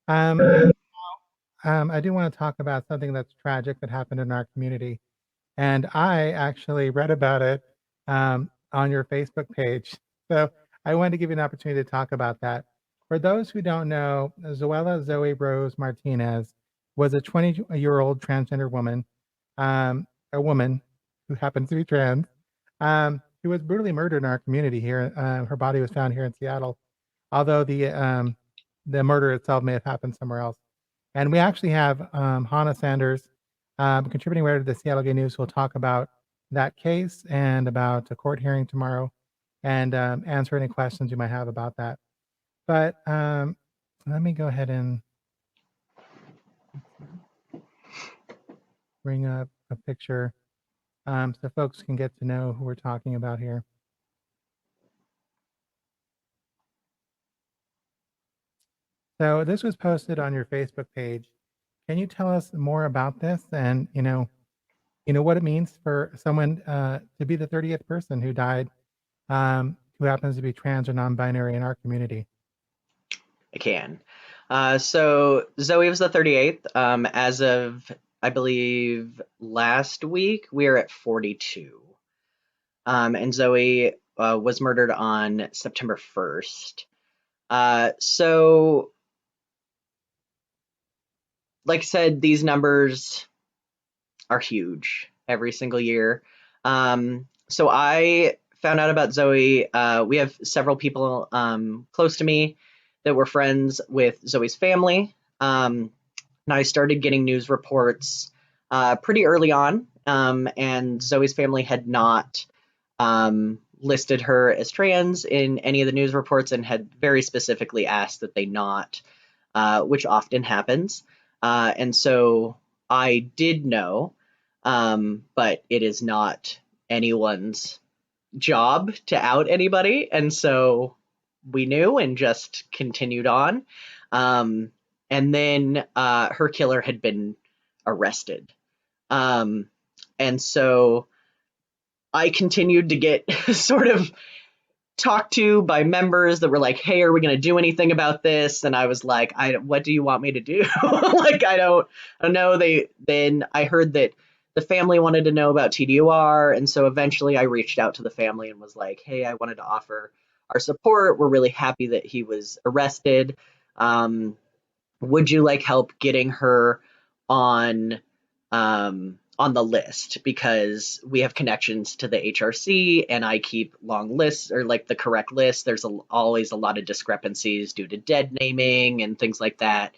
Um, I do want to talk about something that's tragic that happened in our community. And I actually read about it on your Facebook page. So I wanted to give you an opportunity to talk about that. For those who don't know, Zoella Zoey Rose Martinez was a 20-year-old transgender woman, a woman who happens to be trans, who was brutally murdered in our community here. Her body was found here in Seattle, although the murder itself may have happened somewhere else. And we actually have Hannah Sanders, contributing writer to the Seattle Gay News, who will talk about that case and about a court hearing tomorrow and answer any questions you might have about that. But let me go ahead and bring up a picture so folks can get to know who we're talking about here. So this was posted on your Facebook page. Can you tell us more about this and, what it means for someone to be the 30th person who died who happens to be trans or non-binary in our community? I can. So Zoe was the 38th. As of, I believe, last week, we are at 42. And Zoe was murdered on September 1st. So, like I said, these numbers are huge every single year. So I found out about Zoe. We have several people close to me that were friends with Zoe's family. And I started getting news reports pretty early on, and Zoe's family had not listed her as trans in any of the news reports and had very specifically asked that they not, which often happens. And so I did know, but it is not anyone's job to out anybody. And so we knew and just continued on. And then her killer had been arrested. And so I continued to get sort of talked to by members that were like, hey, are we going to do anything about this? And I was like, what do you want me to do? Like, I don't know. Then I heard that the family wanted to know about TDOR. And so eventually I reached out to the family and was like, hey, I wanted to offer our support. We're really happy that he was arrested. Would you like help getting her on the list, because we have connections to the HRC and I keep long lists, or like the correct list. There's always a lot of discrepancies due to dead naming and things like that.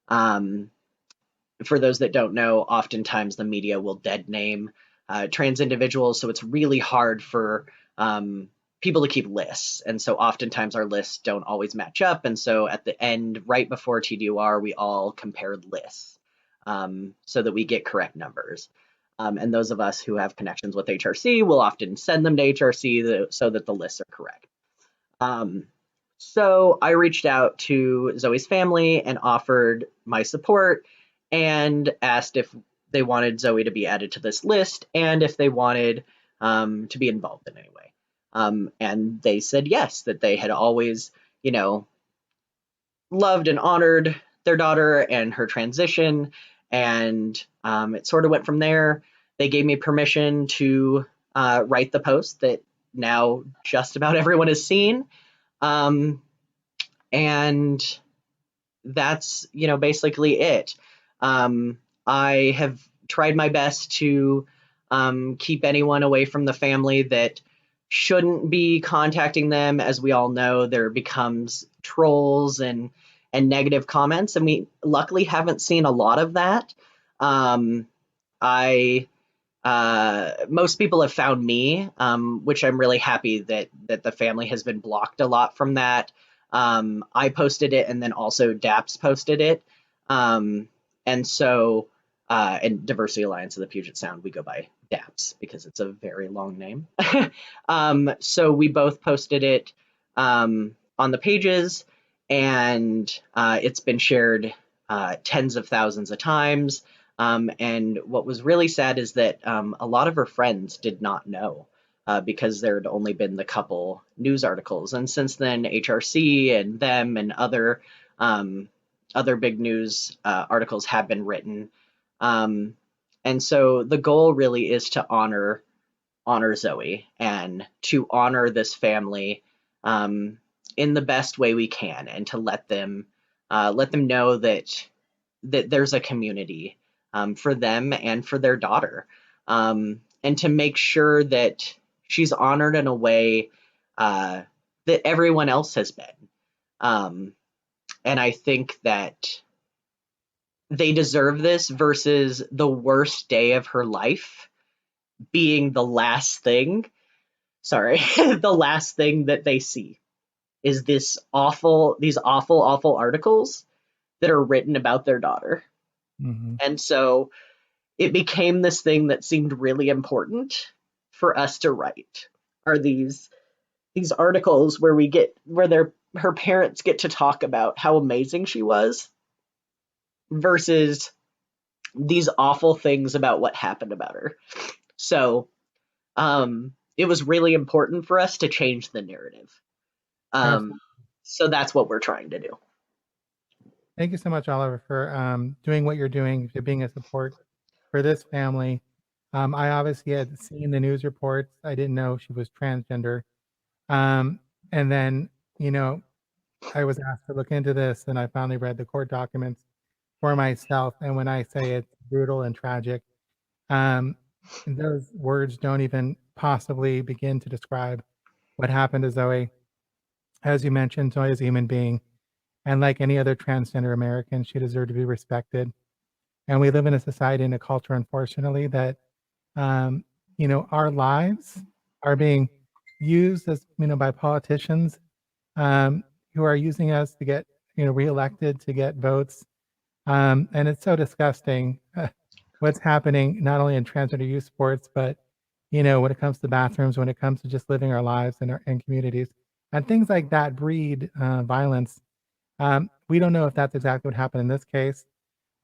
For those that don't know, oftentimes the media will dead name trans individuals, so it's really hard for people to keep lists. And so oftentimes our lists don't always match up. And so at the end, right before TDOR, we all compared lists so that we get correct numbers. And those of us who have connections with HRC will often send them to HRC so that the lists are correct. So I reached out to Zoe's family and offered my support and asked if they wanted Zoe to be added to this list and if they wanted to be involved in any way. And they said yes, that they had always, loved and honored their daughter and her transition. And it sort of went from there. They gave me permission to write the post that now just about everyone has seen. And that's, basically it. I have tried my best to keep anyone away from the family that shouldn't be contacting them. As we all know, there becomes trolls and negative comments, and we luckily haven't seen a lot of that. I Most people have found me, which I'm really happy that the family has been blocked a lot from that. I posted it, and then also DAPS posted it, and so and Diversity Alliance of the Puget Sound, we go by DAPS because it's a very long name. So we both posted it on the pages, and it's been shared tens of thousands of times. And what was really sad is that a lot of her friends did not know because there had only been the couple news articles. And since then, HRC and them and other other big news articles have been written. Um, and so the goal really is to honor Zoe and to honor this family um, in the best way we can, and to let them know that there's a community for them and for their daughter, and to make sure that she's honored in a way uh, that everyone else has been. Um, and I think that they deserve this versus the worst day of her life being the last thing. Sorry, the last thing that they see is these awful articles that are written about their daughter. Mm-hmm. And so it became this thing that seemed really important for us to write, are these articles where her parents get to talk about how amazing she was versus these awful things about what happened about her. So it was really important for us to change the narrative. Um, Absolutely. so that's what we're trying to do. Thank you so much, Oliver, for doing what you're doing, for being a support for this family. I obviously had seen the news reports. I didn't know she was transgender. And then, you know, I was asked to look into this, and I finally read the court documents for myself. And when I say it's brutal and tragic, um, those words don't even possibly begin to describe what happened to Zoe. As you mentioned, Zoe is a human being, and like any other transgender American, she deserved to be respected. And we live in a society and a culture, unfortunately, that um, our lives are being used as by politicians um, who are using us to get reelected, to get votes, and it's so disgusting what's happening not only in transgender youth sports, but when it comes to bathrooms, when it comes to just living our lives in our in communities, and things like that breed violence. We don't know if that's exactly what happened in this case.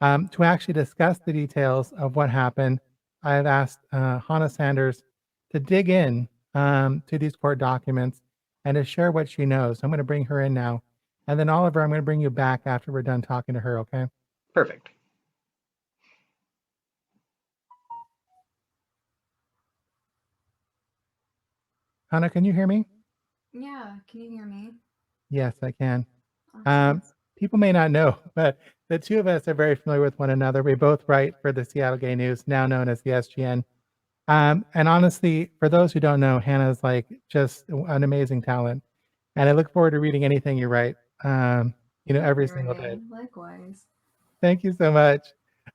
To actually discuss the details of what happened, I have asked Hannah Sanders to dig in to these court documents and to share what she knows. I'm going to bring her in now. And then, Oliver, I'm going to bring you back after we're done talking to her, okay? Perfect. Hannah, can you hear me? Yeah, can you hear me? Yes, I can. Awesome. People may not know, but the two of us are very familiar with one another. We both write for the Seattle Gay News, now known as the SGN. And honestly, for those who don't know, Hannah's like just an amazing talent. And I look forward to reading anything you write, Thank every you, single day. Renee. Likewise. Thank you so much.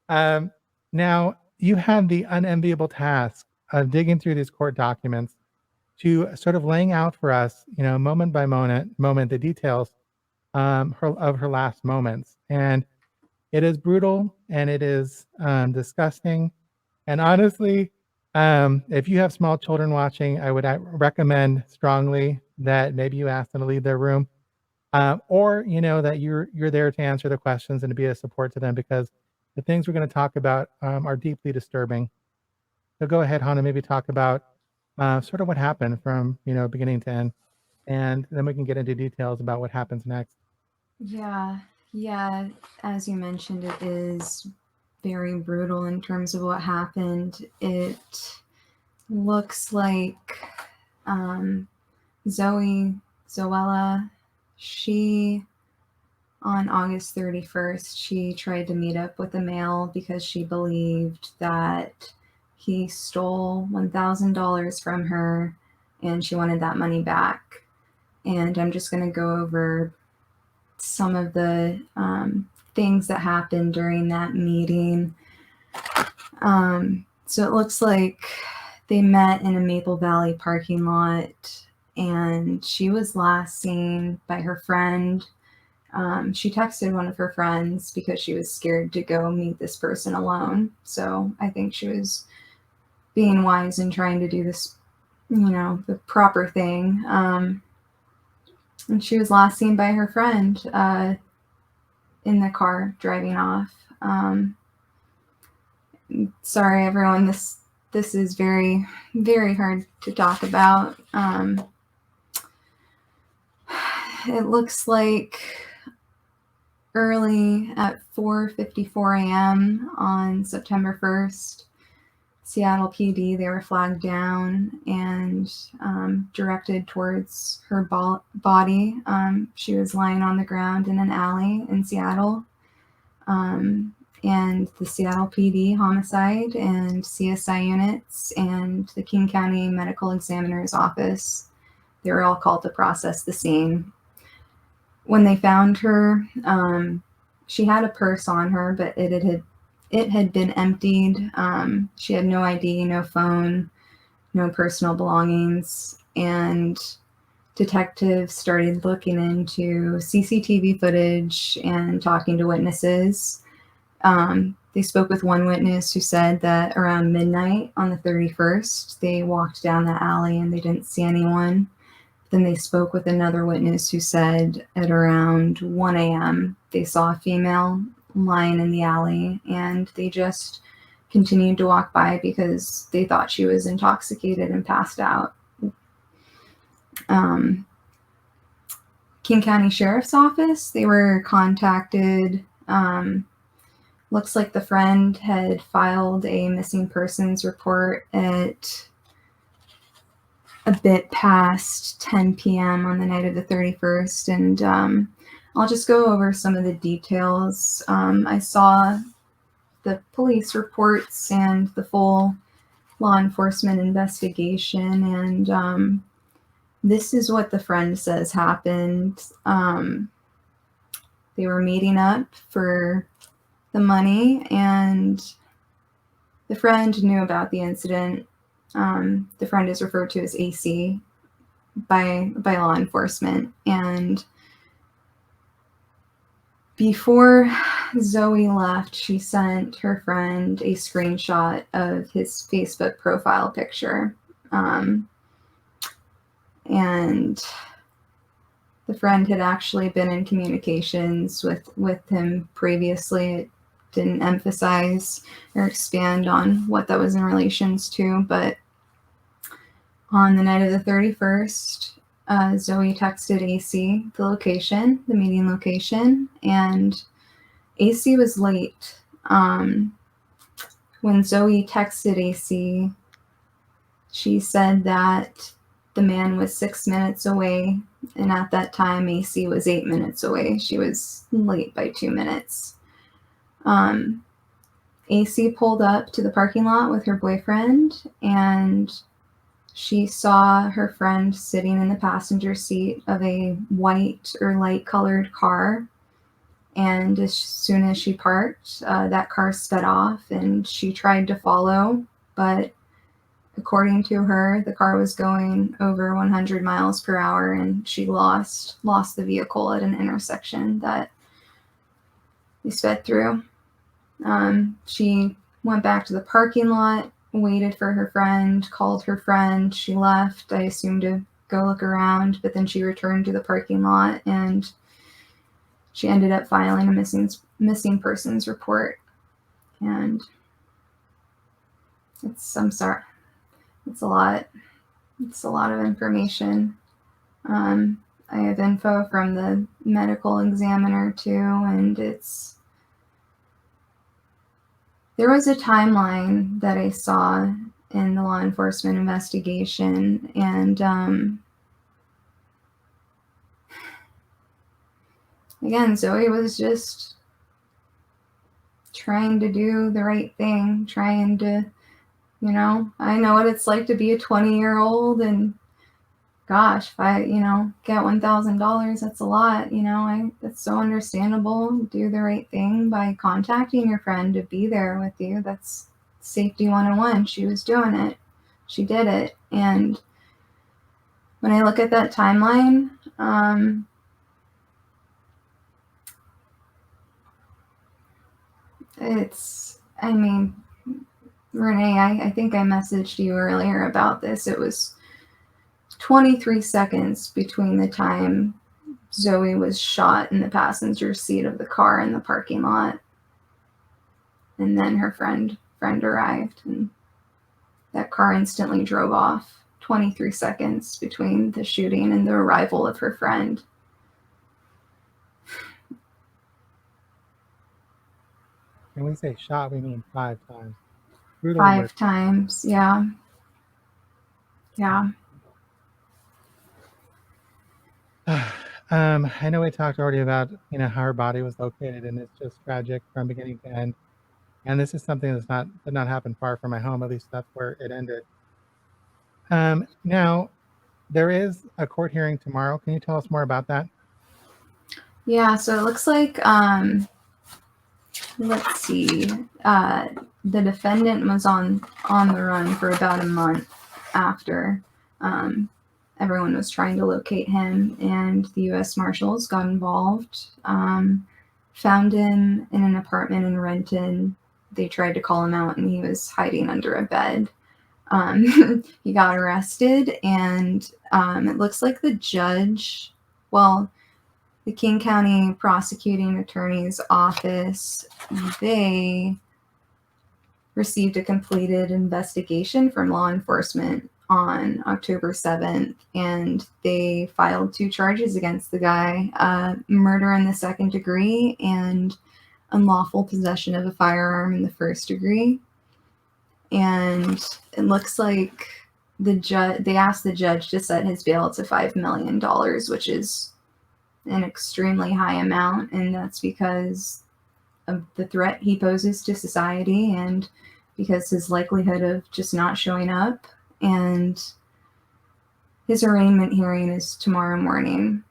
Um, Now, you have the unenviable task of digging through these court documents to sort of laying out for us, moment by moment, the details of her last moments. And it is brutal and it is disgusting. And honestly, if you have small children watching, I would recommend strongly that maybe you ask them to leave their room, or that you're there to answer the questions and to be a support to them, because the things we're going to talk about are deeply disturbing. So go ahead, Hannah, maybe talk about sort of what happened from beginning to end, and then we can get into details about what happens next. Yeah, as you mentioned, it is very brutal in terms of what happened. It looks like Zoella, she, on August 31st, she tried to meet up with a male because she believed that he stole $1,000 from her and she wanted that money back. And I'm just going to go over some of the things that happened during that meeting. So it looks like they met in a Maple Valley parking lot, and she was last seen by her friend. She texted one of her friends because she was scared to go meet this person alone. So I think she was being wise and trying to do this, the proper thing. And she was last seen by her friend in the car driving off. Sorry, everyone. This is very, very hard to talk about. It looks like early at 4:54 a.m. on September 1st, Seattle PD, they were flagged down and directed towards her body. She was lying on the ground in an alley in Seattle. And the Seattle PD homicide and CSI units and the King County Medical Examiner's Office, they were all called to process the scene. When they found her, she had a purse on her, but it had been emptied. She had no ID, no phone, no personal belongings, and detectives started looking into CCTV footage and talking to witnesses. They spoke with one witness who said that around midnight on the 31st, they walked down the alley and they didn't see anyone. Then they spoke with another witness who said at around 1 a.m. they saw a female lying in the alley, and they just continued to walk by because they thought she was intoxicated and passed out. King County Sheriff's Office, they were contacted. Looks like the friend had filed a missing persons report at a bit past 10 p.m. on the night of the 31st, and I'll just go over some of the details. I saw the police reports and the full law enforcement investigation, and this is what the friend says happened. They were meeting up for the money, and the friend knew about the incident. The friend is referred to as AC by law enforcement. And before Zoey left, she sent her friend a screenshot of his Facebook profile picture. And the friend had actually been in communications with him previously. It didn't emphasize or expand on what that was in relations to, but on the night of the 31st, Zoey texted AC the location, the meeting location, and AC was late. When Zoey texted AC, she said that the man was 6 minutes away, and at that time, AC was 8 minutes away. She was late by 2 minutes. AC pulled up to the parking lot with her boyfriend, and she saw her friend sitting in the passenger seat of a white or light colored car. And as soon as she parked, that car sped off, and she tried to follow, but according to her, the car was going over 100 miles per hour, and she lost the vehicle at an intersection that they sped through. She went back to the parking lot, waited for her friend, called her friend. She left, I assume, to go look around, but then she returned to the parking lot, and she ended up filing a missing persons report. And I'm sorry, it's a lot. It's a lot of information. I have info from the medical examiner too, and there was a timeline that I saw in the law enforcement investigation, and again, Zoey was just trying to do the right thing, trying to, I know what it's like to be a 20-year-old, and gosh, if I, get $1,000, that's a lot, that's so understandable. Do the right thing by contacting your friend to be there with you. That's safety 101. She was doing it. She did it. And when I look at that timeline, Renee, I think I messaged you earlier about this. It was 23 seconds between the time Zoey was shot in the passenger seat of the car in the parking lot, and then her friend arrived, and that car instantly drove off. 23 seconds between the shooting and the arrival of her friend. When we say shot, we mean 5 times. Brutally murdered. 5 times. Yeah. Yeah. I know we talked already about, how her body was located, and it's just tragic from beginning to end. And this is something did not happen far from my home. At least that's where it ended. Now there is a court hearing tomorrow. Can you tell us more about that? Yeah, so it looks like let's see. The defendant was on the run for about a month after everyone was trying to locate him, and the U.S. Marshals got involved. Found him in an apartment in Renton. They tried to call him out, and he was hiding under a bed. He got arrested, and it looks like the judge, well, the King County Prosecuting Attorney's Office, they received a completed investigation from law enforcement on October 7th, and they filed 2 charges against the guy, murder in the 2nd degree and unlawful possession of a firearm in the 1st degree. And it looks like they asked the judge to set his bail to $5 million, which is an extremely high amount, and that's because of the threat he poses to society and because his likelihood of just not showing up. And his arraignment hearing is tomorrow morning,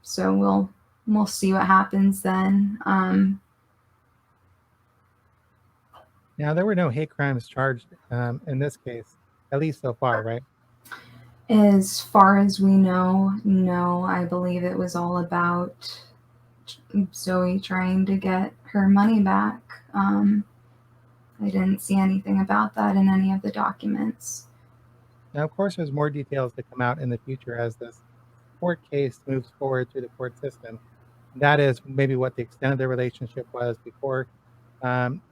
so we'll see what happens then. Now, there were no hate crimes charged in this case, at least so far, right? As far as we know, no. I believe it was all about Zoe trying to get her money back. I didn't see anything about that in any of the documents. Now, of course, there's more details to come out in the future as this court case moves forward through the court system. That is maybe what the extent of their relationship was before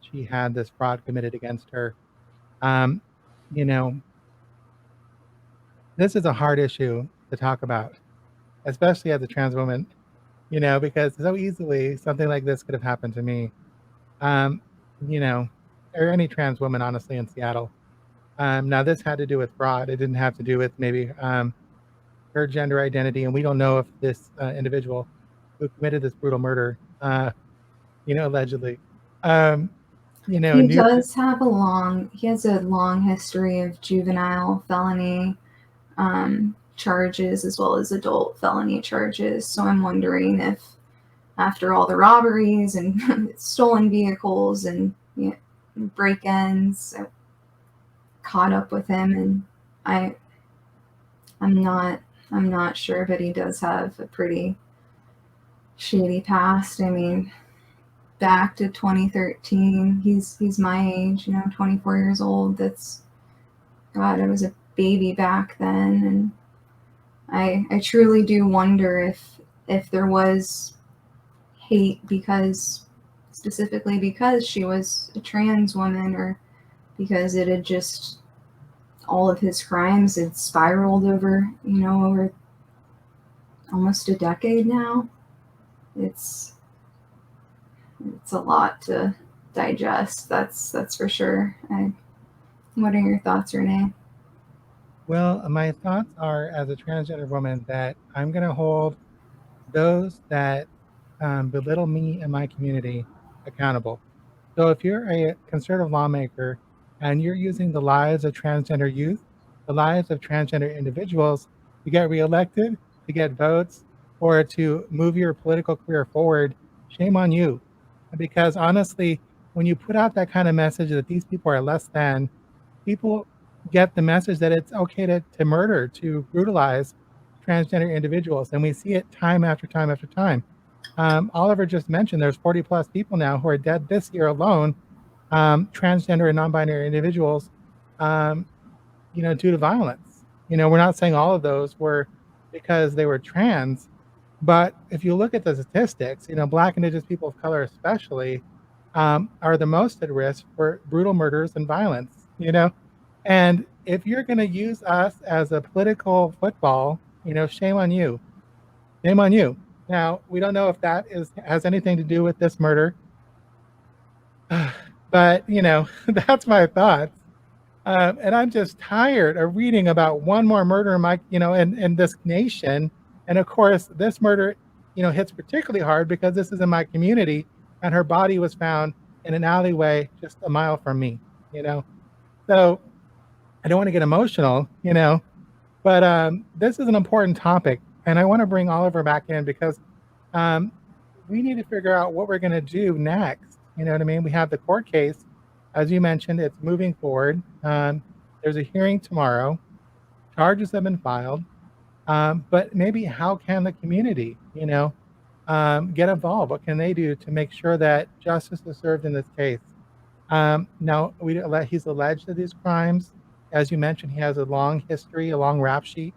she had this fraud committed against her. You know, this is a hard issue to talk about, especially as a trans woman, because so easily something like this could have happened to me, um, you know, or any trans woman, honestly, in Seattle. Now, this had to do with fraud. It didn't have to do with maybe her gender identity, and we don't know if this individual who committed this brutal murder, allegedly, He knew. does have he has a long history of juvenile felony charges as well as adult felony charges. So I'm wondering if after all the robberies and stolen vehicles and break-ins, I caught up with him, and I'm not sure, but he does have a pretty shady past. I mean, back to 2013, he's my age, 24 years old. God, I was a baby back then, and I truly do wonder if there was hate specifically because she was a trans woman, or because it had just, all of his crimes had spiraled over almost a decade now. It's a lot to digest. That's for sure. What are your thoughts, Renee? Well, my thoughts are, as a transgender woman, that I'm going to hold those that belittle me and my community accountable. So if you're a conservative lawmaker and you're using the lives of transgender youth, the lives of transgender individuals to get reelected, to get votes, or to move your political career forward, shame on you. Because honestly, when you put out that kind of message that these people are less than, people get the message that it's okay to murder, to brutalize transgender individuals. And we see it time after time after time. Oliver just mentioned there's 40 plus people now who are dead this year alone, transgender and non-binary individuals, due to violence. We're not saying all of those were because they were trans, but if you look at the statistics, Black, Indigenous people of color especially are the most at risk for brutal murders and violence, And if you're going to use us as a political football, shame on you. Shame on you. Now, we don't know if that has anything to do with this murder. But, that's my thoughts. And I'm just tired of reading about one more murder in my, in this nation. And of course, this murder, hits particularly hard because this is in my community, and her body was found in an alleyway just a mile from me. You know, so I don't want to get emotional, but this is an important topic, and I want to bring Oliver back in because um, we need to figure out what we're going to do next. You know what I mean? We have the court case, as you mentioned, it's moving forward. There's a hearing tomorrow. Charges have been filed, but maybe how can the community, get involved? What can they do to make sure that justice is served in this case? Now, he's alleged of these crimes. As you mentioned, he has a long history, a long rap sheet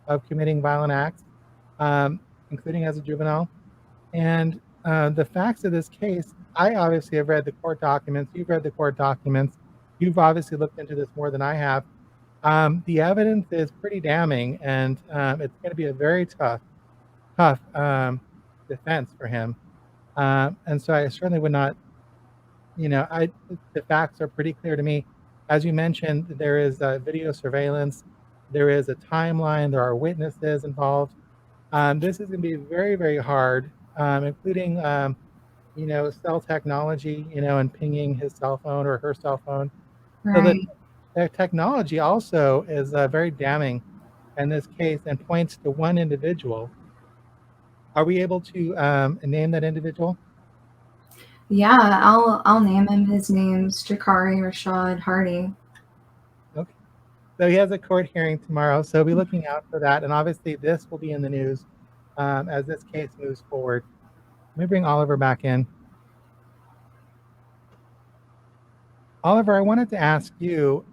of committing violent acts, um, including as a juvenile. And the facts of this case, I obviously have read the court documents. You've read the court documents. You've obviously looked into this more than I have. The evidence is pretty damning, and it's going to be a very tough defense for him. And so I certainly would not, the facts are pretty clear to me. As you mentioned, there is video surveillance. There is a timeline. There are witnesses involved. This is going to be very, very hard, including, cell technology, and pinging his cell phone or her cell phone. So Right. the technology also is very damning in this case and points to one individual. Are we able to name that individual? Yeah, I'll name him. His name's Jacaree Hardy. Okay. So he has a court hearing tomorrow. So be looking out for that. And obviously, this will be in the news as this case moves forward. Let me bring Oliver back in. Oliver, I wanted to ask you,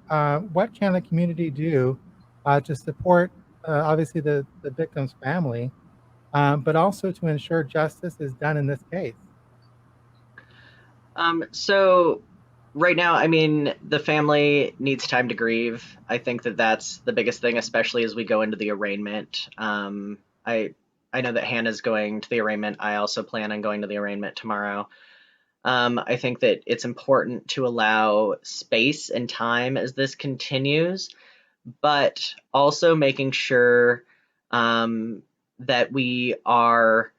what can the community do to support, obviously, the victim's family, but also to ensure justice is done in this case? So right now, I mean, the family needs time to grieve. I think that that's the biggest thing, especially as we go into the arraignment. I know that Hannah's going to the arraignment. I also plan on going to the arraignment tomorrow. I think that it's important to allow space and time as this continues, but also making sure that we are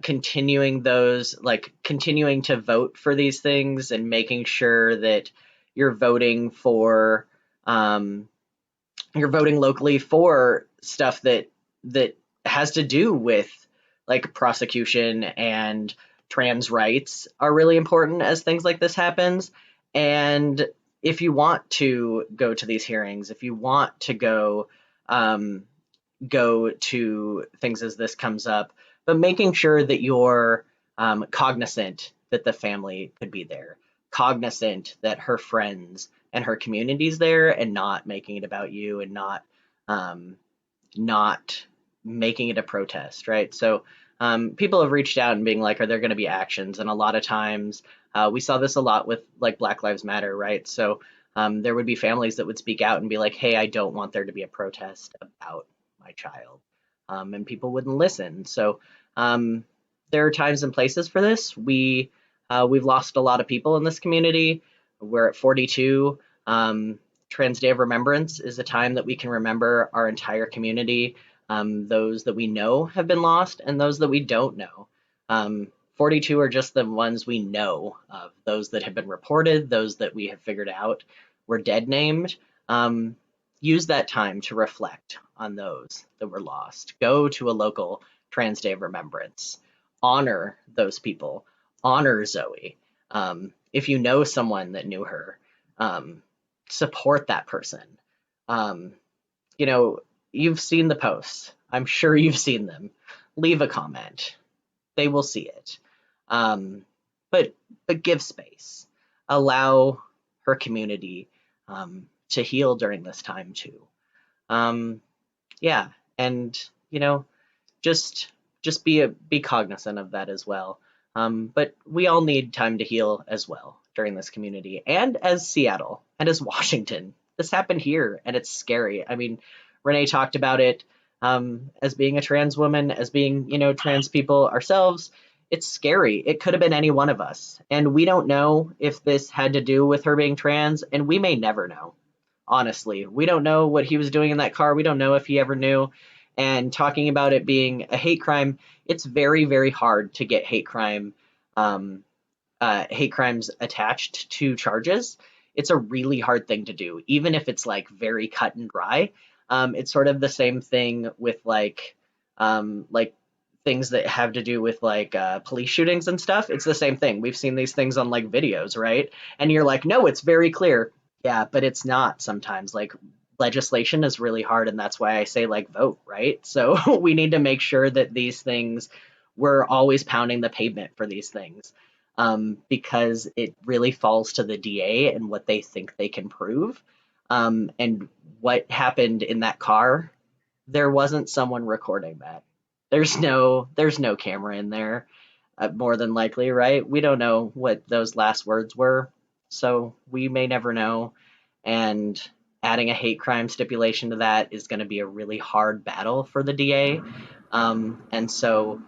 continuing to vote for these things and making sure that you're voting for you're voting locally for stuff that has to do with like prosecution and trans rights are really important as things like this happens. And if you want to go to these hearings, if you want to um, go to things as this comes up, but making sure that you're cognizant that the family could be there, cognizant that her friends and her community's there, and not making it about you and um, not making it a protest, right? So people have reached out and being like, are there going to be actions? And a lot of times we saw this a lot with like Black Lives Matter, right? So there would be families that would speak out and be like, hey, I don't want there to be a protest about my child. And people wouldn't listen. So there are times and places for this. We've lost a lot of people in this community. We're at 42. Trans Day of Remembrance is a time that we can remember our entire community, those that we know have been lost and those that we don't know. 42 are just the ones we know of, those that have been reported, those that we have figured out were dead named. Use that time to reflect on those that were lost. Go to a local Trans Day of Remembrance. Honor those people. Honor Zoe. If you know someone that knew her, support that person. Um, you know, you've seen the posts. I'm sure you've seen them. Leave a comment. They will see it. Um, but give space. Allow her community to heal during this time too. Yeah, and just be cognizant of that as well. But we all need time to heal as well during this community, and as Seattle and as Washington. This happened here, and it's scary. I mean, Renee talked about it as being a trans woman, as being trans people ourselves. it's scary. It could have been any one of us. And we don't know if this had to do with her being trans, and we may never know. Honestly, we don't know what he was doing in that car. We don't know if he ever knew. And talking about it being a hate crime, it's very, very hard to get um, hate crimes attached to charges. It's a really hard thing to do, even if it's like very cut and dry. It's sort of the same thing with like things that have to do with like police shootings and stuff. It's the same thing. We've seen these things on like videos, right? And you're like, no, it's very clear. Yeah, but it's not sometimes. Like legislation is really hard, and that's why I say like vote, right? So we need to make sure that these things, we're always pounding the pavement for these things, because it really falls to the DA and what they think they can prove. And what happened in that car, there wasn't someone recording that. There's no camera in there, more than likely, right? We don't know what those last words were, so we may never know. And adding a hate crime stipulation to that is going to be a really hard battle for the DA. And so,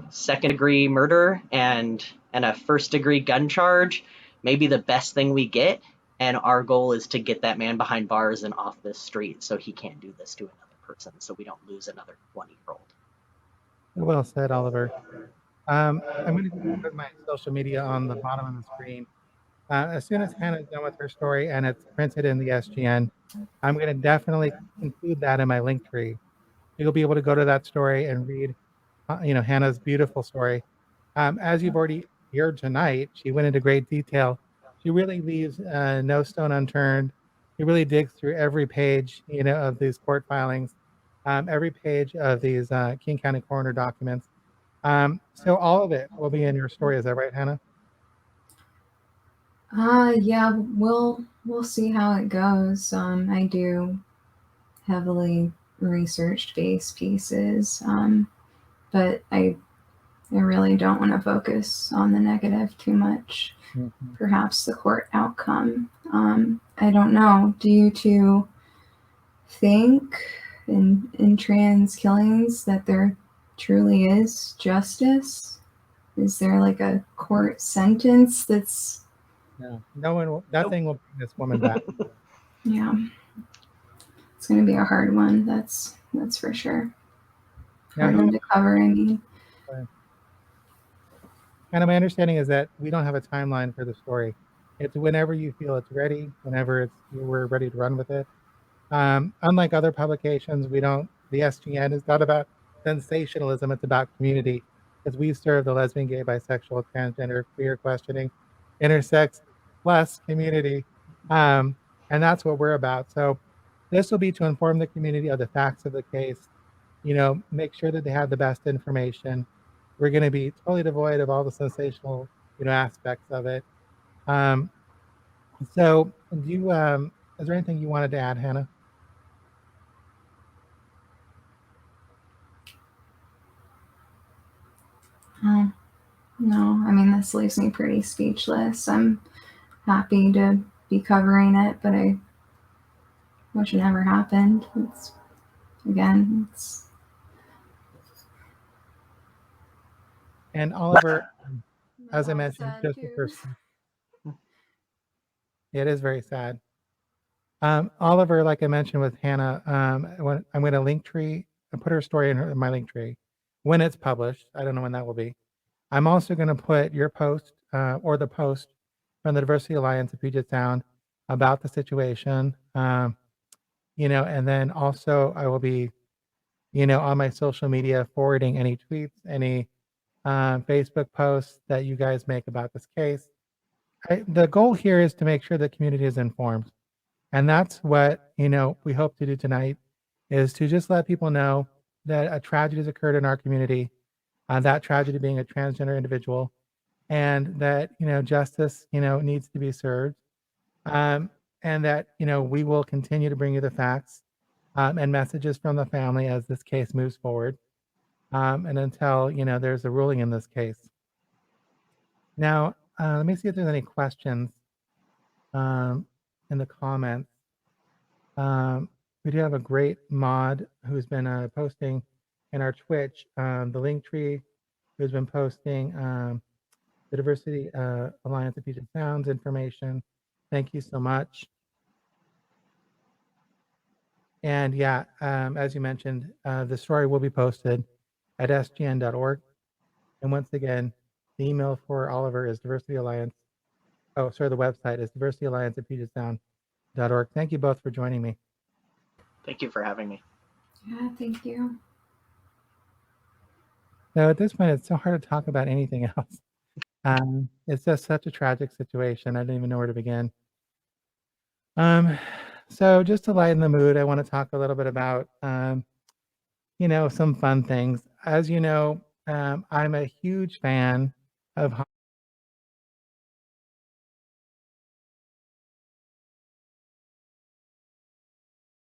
second degree murder and a first degree gun charge may be the best thing we get. And our goal is to get that man behind bars and off this street so he can't do this to another person, so we don't lose another 20-year-old. Well said, Oliver. I'm going to put my social media on the bottom of the screen. As soon as Hannah's done with her story and it's printed in the SGN, I'm going to definitely include that in my link tree. You'll be able to go to that story and read, Hannah's beautiful story. As you've already heard tonight, she went into great detail. She really leaves no stone unturned. She really digs through every page, of these court filings, every page of these King County coroner documents. So all of it will be in your story. Is that right, Hannah? Yeah, we'll see how it goes. I do heavily research based pieces, but I really don't want to focus on the negative too much. Mm-hmm. Perhaps the court outcome. I don't know. Do you two think in trans killings that there truly is justice? Is there like a court sentence that's No, nothing will bring this woman back. Yeah, it's going to be a hard one. That's for sure. Hard one to cover. I mean, and my understanding is that we don't have a timeline for the story. It's whenever you feel it's ready, whenever we're ready to run with it. Unlike other publications, the SGN is not about sensationalism. It's about community, because we serve the lesbian, gay, bisexual, transgender, queer, questioning, intersex plus community. And that's what we're about. So this will be to inform the community of the facts of the case, make sure that they have the best information. We're going to be totally devoid of all the sensational, aspects of it. So is there anything you wanted to add, Hannah? no, I mean, this leaves me pretty speechless. I'm happy to be covering it, but I wish it never happened. And Oliver, as I mentioned, just the first, it is very sad. Oliver, like I mentioned with Hannah, I'm going to link tree and put her story in my link tree when it's published. I don't know when that will be. I'm also going to put your post or the post from the Diversity Alliance of Puget Sound about the situation. And then also I will be, on my social media forwarding any tweets, any Facebook posts that you guys make about this case. The goal here is to make sure the community is informed. And that's what, we hope to do tonight, is to just let people know that a tragedy has occurred in our community, that tragedy being a transgender individual, and that, justice, needs to be served. And that, we will continue to bring you the facts and messages from the family as this case moves forward. And until, there's a ruling in this case. Now, let me see if there's any questions in the comments. We do have a great mod who's been posting in our Twitch, the link tree who's been posting the Diversity Alliance of Puget Sound's information. Thank you so much. And yeah, as you mentioned, the story will be posted at sgn.org. And once again, the email for Oliver is Diversity Alliance. Oh, sorry, the website is diversityalliance@pugetsound.org. Thank you both for joining me. Thank you for having me. Yeah, thank you. So at this point, it's so hard to talk about anything else. It's just such a tragic situation. I don't even know where to begin. So just to lighten the mood, I want to talk a little bit about, some fun things. As you know, I'm a huge fan of